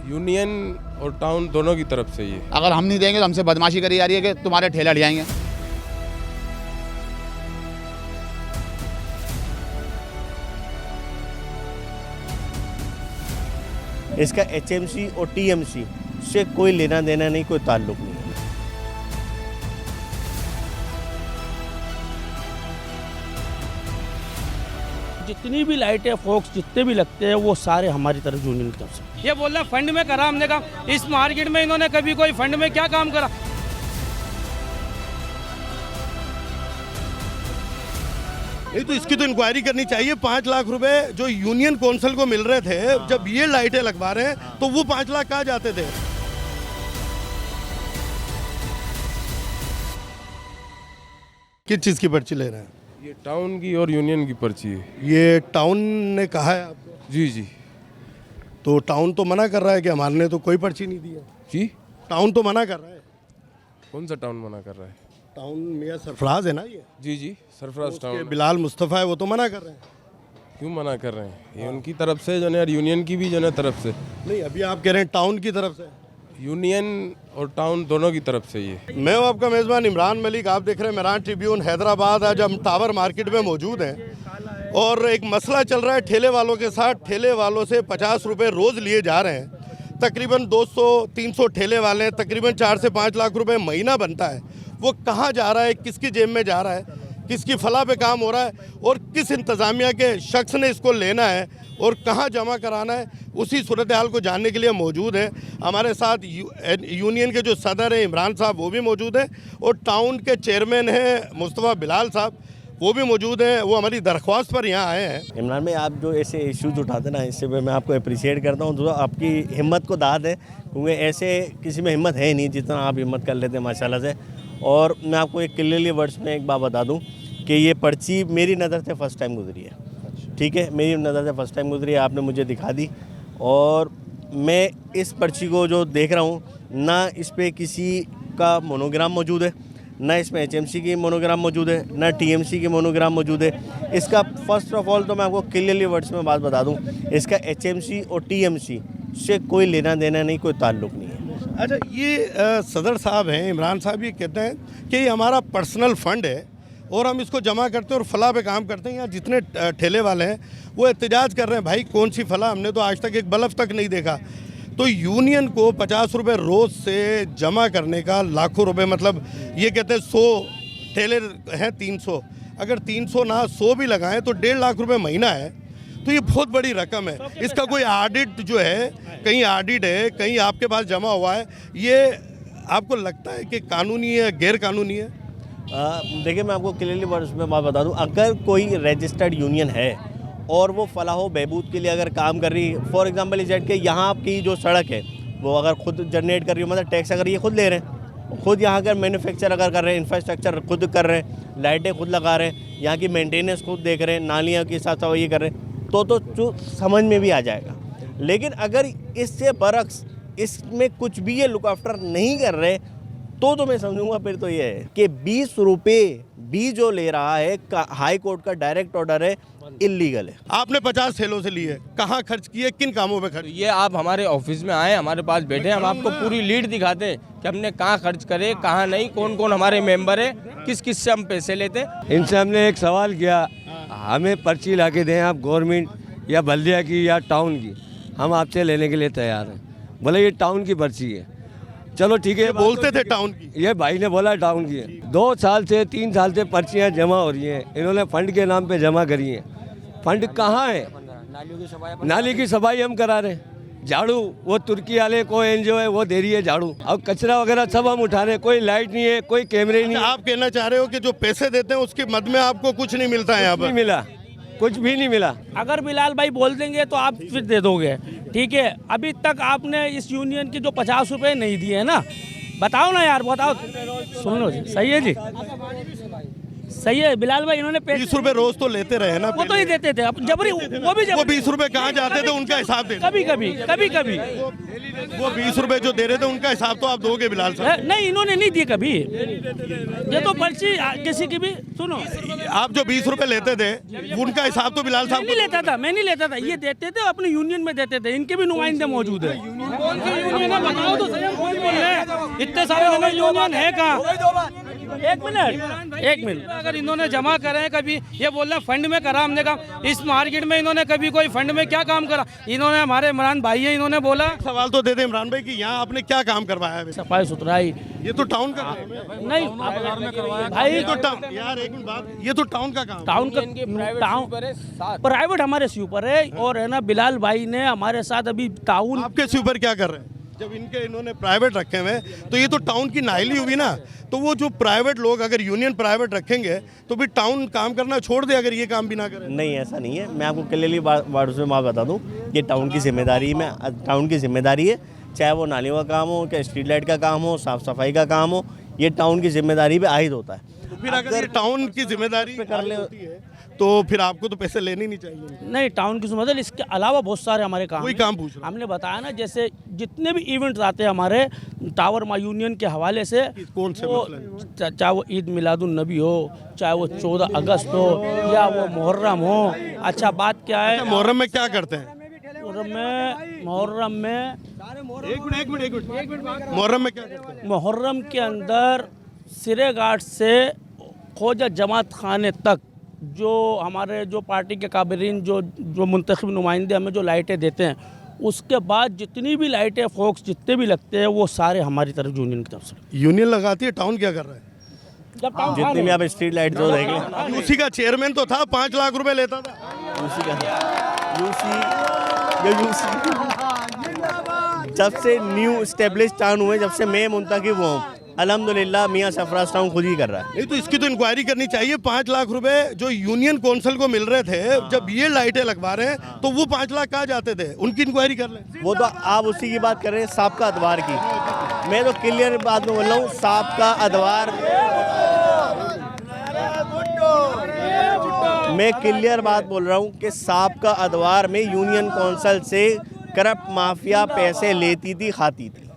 Union और town दोनों की तरफ से ये। अगर हम नहीं देंगे तो हमसे बदमाशी करी जा रही है कि तुम्हारे ठेले हट जाएंगे। इसका एचएमसी और टीएमसी से कोई लेना देना नहीं, कोई ताल्लुक नहीं है। जितनी भी लाइटें फोक्स जितने भी लगते हैं वो सारे हमारी तरफ यूनियन की तरफ से। ये बोल रहे फंड में करा, हमने कहा इस मार्केट में इन्होंने कभी कोई फंड में क्या काम करा। नहीं तो इसकी तो इंक्वायरी करनी चाहिए। 5 लाख रुपए जो यूनियन काउंसिल को मिल रहे थे, जब ये लाइटें लगवा रहे हैं तो वो 5 लाख कहाँ जाते थे? किस चीज की पर्ची ले रहे हैं? ये टाउन की और यूनियन की पर्ची है। ये टाउन ने कहा है आपको? जी जी तो टाउन तो मना कर रहा है कि हमारे ने तो कोई पर्ची नहीं दी है। जी। टाउन तो मना कर रहा है। कौन सा टाउन मना कर रहा है? टाउन मियां सरफराज है ना ये? जी जी सरफराज टाउन। बिलाल मुस्तफ़ा है, वो तो मना कर रहे हैं। क्यों मना कर रहे हैं? ये उनकी तरफ से जो है, यूनियन की भी जो है तरफ से। नहीं, अभी आप कह रहे हैं टाउन की तरफ से। यूनियन और टाउन दोनों की तरफ से ये। मैं हूं आपका मेज़बान इमरान मलिक। आप देख रहे हैं मेहरान ट्रिब्यून हैदराबाद। आज हम टावर मार्केट में मौजूद हैं और एक मसला चल रहा है ठेले वालों के साथ। ठेले वालों से 50 रुपये रोज़ लिए जा रहे हैं। तकरीबन 200-300 ठेले वाले हैं। तकरीबन 4 से 5 लाख रुपए महीना बनता है। वो कहाँ जा रहा है, किसकी जेब में जा रहा है, किसकी फलाह पे काम हो रहा है और किस इंतज़ामिया के शख्स ने इसको लेना है और कहाँ जमा कराना है, उसी सूरत हाल को जानने के लिए मौजूद है। हमारे साथ यूनियन के जो सदर हैं इमरान साहब, वो भी मौजूद हैं और टाउन के चेयरमैन हैं मुस्तफ़ा बिलाल साहब, वो भी मौजूद हैं। वो हमारी दरख्वास्त पर यहाँ आए हैं। इमरान भाई, आप जो ऐसे इश्यूज उठाते ना, इससे मैं आपको अप्रिशिएट करता हूँ। तो आपकी हिम्मत को दाद है, क्योंकि ऐसे किसी में हिम्मत है नहीं जितना आप हिम्मत कर लेते हैं माशाल्लाह से। और मैं आपको एक क्लियरली वर्ड्स में एक बात बता दूँ कि ये पर्ची मेरी नज़र से फ़र्स्ट टाइम गुजरी है। ठीक है, मेरी नज़र से फ़र्स्ट टाइम गुजरी है, आपने मुझे दिखा दी। और मैं इस पर्ची को जो देख रहा हूँ, ना इस पे किसी का मोनोग्राम मौजूद है, ना इसमें एचएमसी की मोनोग्राम मौजूद है, ना टीएमसी की मोनोग्राम मौजूद है। इसका फर्स्ट ऑफ ऑल तो मैं आपको क्लियरली वर्ड्स में बात बता दूँ, इसका एचएमसी और टीएमसी से कोई लेना देना नहीं, कोई ताल्लुक़ नहीं है। अच्छा, ये सदर साहब हैं इमरान साहब, ये कहते हैं कि ये हमारा पर्सनल फ़ंड है और हम इसको जमा करते हैं और फलाह पे काम करते हैं। यहाँ जितने ठेले वाले हैं वो एहतजाज कर रहे हैं, भाई कौन सी फलाह, हमने तो आज तक एक बल्ब तक नहीं देखा। तो यूनियन को 50 रुपये रोज़ से जमा करने का लाखों रुपए, मतलब ये कहते हैं 100 ठेले हैं 300, अगर 300 ना 100 भी लगाएं तो 1.5 लाख रुपए महीना है। तो ये बहुत बड़ी रकम है। इसका कोई ऑडिट जो है, कहीं ऑडिट है, कहीं आपके पास जमा हुआ है, ये आपको लगता है कि कानूनी है, गैर कानूनी है? देखिए, मैं आपको क्लियरली वर्ड्स में बात बता दूं, अगर कोई रजिस्टर्ड यूनियन है और वो फलाह व बहबूद के लिए अगर काम कर रही है, फॉर एग्जांपल इस के यहाँ की जो सड़क है वो अगर खुद जनरेट कर रही है, मतलब टैक्स अगर ये खुद ले रहे हैं, खुद यहाँ का मैन्युफैक्चर अगर कर रहे हैं, इंफ्रास्ट्रक्चर खुद कर रहे हैं, लाइटें खुद लगा रहे हैं, यहाँ की मेंटेनेंस खुद देख रहे हैं, नालियाँ की साफ सफाई कर रहे हैं, तो जो समझ में भी आ जाएगा। लेकिन अगर इससे बरक्स इसमें कुछ भी ये लुक आफ्टर नहीं कर रहे, तो मैं समझूंगा फिर तो ये है कि 20 रुपये भी जो ले रहा है, हाई कोर्ट का डायरेक्ट ऑर्डर है, इलीगल है। आपने 50 ठेलों से लिए, कहाँ खर्च किए, किन कामों पे खर्च? ये आप हमारे ऑफिस में आए, हमारे पास बैठे, हम आपको पूरी लीड दिखाते हैं कि हमने कहाँ खर्च करे, कहाँ नहीं, कौन कौन हमारे मेंबर है, किस किस से हम पैसे लेते। इनसे हमने एक सवाल किया, हमें पर्ची ला के दें आप गवर्नमेंट या बल्दिया की या टाउन की, हम आपसे लेने के लिए तैयार हैं। बोले ये टाउन की पर्ची है। चलो ठीक है, बोलते थे टाउन की, ये भाई ने बोला टाउन की है। 2 साल से 3 साल से पर्चियाँ जमा हो रही हैं, इन्होंने फंड के नाम पे जमा करी हैं। फंड कहाँ है? नाली की सफाई हम करा रहे हैं, झाड़ू वो तुर्की वाले को एनजीओ है वो दे रही है झाड़ू, अब कचरा वगैरह सब हम उठा रहे हैं। कोई लाइट नहीं है, कोई कैमरे नहीं। आप कहना चाह रहे हो कि जो पैसे देते हैं उसकी मद में आपको कुछ नहीं मिलता है? यहाँ पर मिला, कुछ भी नहीं मिला। अगर बिलाल भाई बोल देंगे तो आप फिर दे दोगे, ठीक है? अभी तक आपने इस यूनियन की जो 50 रुपये नहीं दिए हैं ना, बताओ ना यार, बताओ। सुन लो जी, सही है जी। सही है बिलाल भाई, इन्होंने 20 रुपए रोज तो लेते रहे ना। वो तो ही देते थे, अब जबरी वो भी वो 20 रुपए कहाँ जाते थे उनका हिसाब दे। कभी कभी वो 20 रुपए जो दे रहे थे उनका हिसाब तो आप दोगे बिलाल साहब? नहीं, इन्होंने नहीं दिए कभी। ये तो पर्ची किसी की भी सुनो, आप जो 20 रुपए लेते थे उनका हिसाब तो बिलाल साहब मैं नहीं लेता था, ये देते थे अपने यूनियन में देते थे, इनके भी नुमाइंदे मौजूद है। कौन सी यूनियन है बताओ तो सही, कौन बोल रहे हैं? इतने सारे यूनियन है कहाँ? एक मिनट, अगर इन्होंने जमा करे हैं कभी, ये बोल रहे हैं फंड में करा, हमने कहा इस मार्केट में इन्होंने कभी कोई फंड में क्या काम करा? इन्होंने, हमारे इमरान भाई है, इन्होंने बोला सवाल तो दे दे इमरान भाई कि यहाँ आपने क्या काम करवाया है? सफाई सुथराई। ये तो टाउन का नहीं भाई, तो टाउन यार एक मिनट बात, ये तो टाउन का काम। टाउन प्राइवेट हमारे से ऊपर है, और है ना बिलाल भाई ने हमारे साथ अभी टाउन। आपके से ऊपर क्या कर रहे हैं? जब इनके इन्होंने प्राइवेट रखे हुए तो ये तो टाउन की नाइली हुई ना। तो वो जो प्राइवेट लोग अगर यूनियन प्राइवेट रखेंगे तो भी टाउन काम करना छोड़ दे अगर ये काम भी ना करे। नहीं, ऐसा नहीं है। मैं आपको क्लियरली वर्ड्स में बात बता दूं, ये टाउन की जिम्मेदारी में, टाउन की जिम्मेदारी है, चाहे वो नालियों का काम हो, क्या स्ट्रीट लाइट का काम हो, साफ़ सफाई का काम हो, ये टाउन की जिम्मेदारी पे आहिद होता है। तो फिर अगर ये टाउन की जिम्मेदारी कर ले होती है तो फिर आपको तो पैसे लेने नहीं चाहिए। नहीं, टाउन की जिम्मेदारी, इसके अलावा बहुत सारे हमारे काम कोई हैं। काम पूछ रहा हूं। हमने बताया ना, जैसे जितने भी इवेंट्स आते हैं हमारे टावर मा यूनियन के हवाले से, कौन से मसले? चाहे वो ईद मिलादुन नबी हो, चाहे वो 14 अगस्त हो, या वो मुहर्रम हो। अच्छा बात क्या है, अच्छा, मुहर्रम में क्या करते हैं? मुहर्रम में एक मिनट मुहर्रम में क्या करते हैं? मुहर्रम के अंदर सिरे घाट से खोजा जमात खाने तक जो हमारे जो पार्टी के काबिरीन जो मुंतखब नुमाइंदे हमें जो लाइटें देते हैं, उसके बाद जितनी भी लाइटें फोक्स जितने भी लगते हैं वो सारे हमारी तरफ यूनियन की तरफ से। यूनियन लगाती है, टाउन क्या कर रहा है? जब टाउन जितनी भी आप स्ट्रीट लाइट जो देख लें, यूसी का चेयरमैन तो था, 5 लाख रुपए लेता था। जब से न्यू स्टेब्लिश टाउन हुए, जब से मैं मुंतखब हुआ हूँ, अल्हम्दुलिल्लाह मियाँ सरफराज टाउन खुद ही कर रहा है। नहीं तो इसकी तो इंक्वायरी करनी चाहिए। 5 लाख रुपए जो यूनियन कौंसिल को मिल रहे थे, जब ये लाइटें लगवा रहे हैं तो वो 5 लाख कहाँ जाते थे? उनकी इंक्वायरी कर लें। वो तो आप उसी की बात कर रहे हैं, साबका अदवार की। मैं तो क्लियर बात में बोल रहा हूँ, साबका अदवार, मैं क्लियर बात बोल रहा हूँ कि साबका अदवार में यूनियन कौंसिल से करप्ट माफिया पैसे लेती थी, खाती थी।